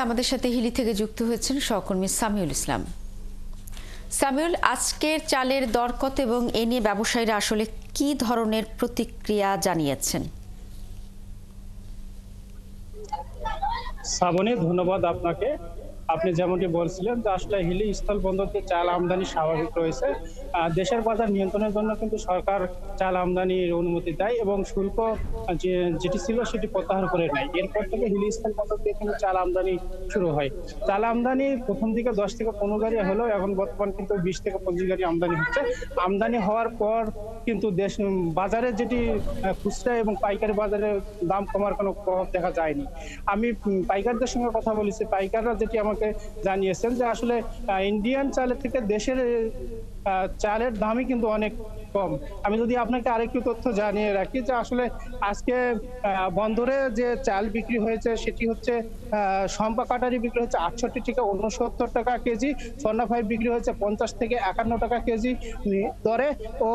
আমাদের সাথে হিলি থেকে যুক্ত হয়েছেন সহকর্মী সামিউল ইসলাম। সামিউল, আজকের চালের দর কত এবং এ নিয়ে ব্যবসায়ীরা আসলে কি ধরনের প্রতিক্রিয়া জানিয়েছেন? শ্রাবণী, ধন্যবাদ আপনাকে। আপনি যেমনটি বলছিলেন যে আসলে হিলি স্থল বন্দরতে চাল আমদানি স্বাভাবিক রয়েছে। দেশের বাজার নিয়ন্ত্রণের জন্য কিন্তু সরকার চাল আমদানির অনুমতি দেয় এবং শুল্ক যেটি ছিল সেটি প্রত্যাহার করে নেয়। এরপর থেকে হিলি স্থল বন্দর থেকে কিন্তু চাল আমদানি শুরু হয়। চাল আমদানি প্রথম দিকে 10 থেকে 15 গাড়ি হলেও এখন বর্তমান কিন্তু 20 থেকে 25 গাড়ি আমদানি হচ্ছে। আমদানি হওয়ার পর কিন্তু দেশ বাজারে যেটি খুচরা এবং পাইকারি বাজারে দাম কমার কোনো প্রভাব দেখা যায়নি। আমি পাইকারদের সঙ্গে কথা বলেছি, পাইকাররা যেটি আমাকে জানিয়েছেন যে আসলে ইন্ডিয়ান চালের থেকে দেশের চালের দামই কিন্তু অনেক কম। আমি যদি আপনাকে আরেকটু তথ্য জানিয়ে রাখি যে আসলে আজকে বন্দরে যে চাল বিক্রি হয়েছে সেটি হচ্ছে সম্পা কাটারি বিক্রি হচ্ছে 68 থেকে 69 টাকা কেজি, স্বর্ণা 5 বিক্রি হচ্ছে 50 থেকে 51 টাকা কেজি দরে ও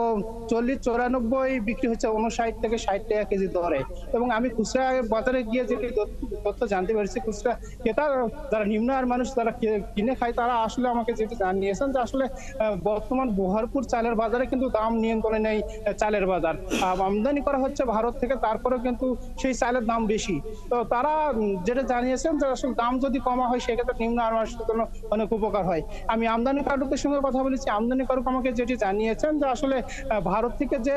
40-94 বিক্রি হচ্ছে 59 থেকে 60 টাকা কেজি দরে। এবং আমি খুচরা বাজারে গিয়ে যে তথ্য জানতে পেরেছি, খুচরা ক্রেতা যারা নিম্ন আয়ের মানুষ যারা কিনে খায় তারা আসলে আমাকে যেটি জানিয়েছেন যে আসলে বর্তমান ভরপুর চালের বাজারে কিন্তু দাম নিয়ন্ত্রণে নেই। চালের বাজার আমদানি করা হচ্ছে ভারত থেকে, তারপরেও কিন্তু সেই চালের দাম বেশি। তো তারা যেটা জানিয়েছেন যে আসলে দাম যদি কমা হয় সেক্ষেত্রে নিম্ন আয়ের মানুষের জন্য অনেক উপকার হয়। আমি আমদানিকারকদের সঙ্গে কথা বলেছি, আমদানিকারক আমাকে যেটি জানিয়েছেন যে আসলে ভারত থেকে যে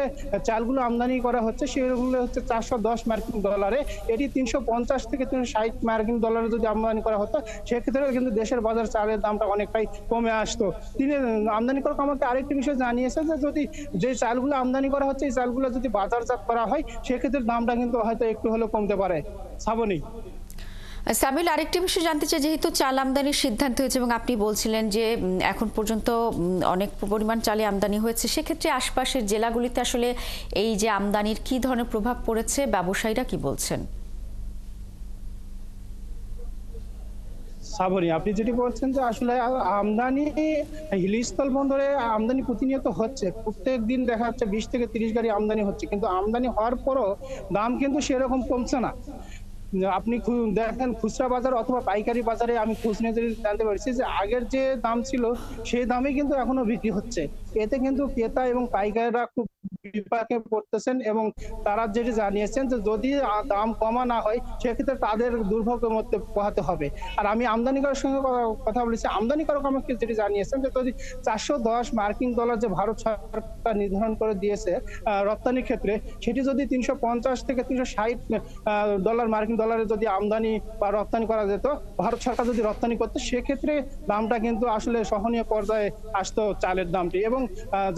চালগুলো আমদানি করা হচ্ছে সেগুলো হচ্ছে 410 মার্কিন ডলারে, এটি 350 থেকে 360 মার্কিন ডলারে যদি আমদানি করা হতো সেক্ষেত্রে কিন্তু দেশের বাজার চালের দামটা অনেকটাই কমে আসতো। তিনি আমদানিকারক আমাকে আরেকটি বিষয় জানিয়েছে যে যদি যে চালগুলো আমদানি করা হচ্ছে এই চালগুলো যদি বাজারজাত করা হয় সেক্ষেত্রে দামটা কিন্তু হয়তো একটু হলেও কমতে পারে। শ্রাবণী, সামিউল, আরেকটি বিষয় জানতে চাই, যেহেতু চাল আমদানির সিদ্ধান্ত হয়েছে এবং আপনি বলছিলেন যে এখন পর্যন্ত অনেক পরিমাণ চালে আমদানি হয়েছে, সেক্ষেত্রে আশপাশের জেলাগুলিতে আসলে এই যে আমদানির কি ধরনের প্রভাব পড়েছে, ব্যবসায়ীরা কি বলছেন? শ্রাবণী, আপনি যেটি বলছেন যে আসলে আমদানি হিলি স্থল বন্দরে আমদানি প্রতিনিয়ত হচ্ছে, প্রত্যেক দিন দেখা যাচ্ছে 20 থেকে 30 গাড়ি আমদানি হচ্ছে, কিন্তু আমদানি হওয়ার পরও দাম কিন্তু সেরকম কমছে না। আপনি দেখেন খুচরা বাজার অথবা পাইকারি বাজারে আমি খোঁজ নিয়ে জানতে পারছি যে আগের যে দাম ছিল সেই দামে কিন্তু এখনো বিক্রি হচ্ছে। এতে কিন্তু ক্রেতা এবং পাইকাররা খুব বিপাকে পড়তেছেন এবং তারা যেটি জানিয়েছেন যে যদি দাম কমা না হয় সেক্ষেত্রে তাদের দুর্ভোগের মধ্যে পোহাতে হবে। আর আমি আমদানিকারকের সঙ্গে কথা বলেছি, আমদানিকারক আমাকে যেটি জানিয়েছেন যে যদি 410 মার্কিন ডলার যে ভারত সরকার নির্ধারণ করে দিয়েছে রপ্তানির ক্ষেত্রে, সেটি যদি 350 থেকে 360 ডলার মার্কিন ডলারে যদি আমদানি বা রপ্তানি করা যেত, ভারত সরকার যদি রপ্তানি করতো সেক্ষেত্রে দামটা কিন্তু আসলে সহনীয় পর্যায়ে আসতো চালের দামটি, এবং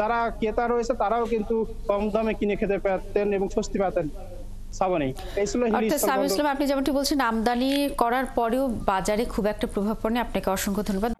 যারা ক্রেতা রয়েছে তারাও কিন্তু কম দামে কিনে খেতে পারতেন এবং স্বস্তি পেতেন। শ্রাবণী, এই ছিল আপনি যেমনটি বলছেন আমদানি করার পরেও বাজারে খুব একটা প্রভাব পড়েনি। আপনাকে অসংখ্য ধন্যবাদ।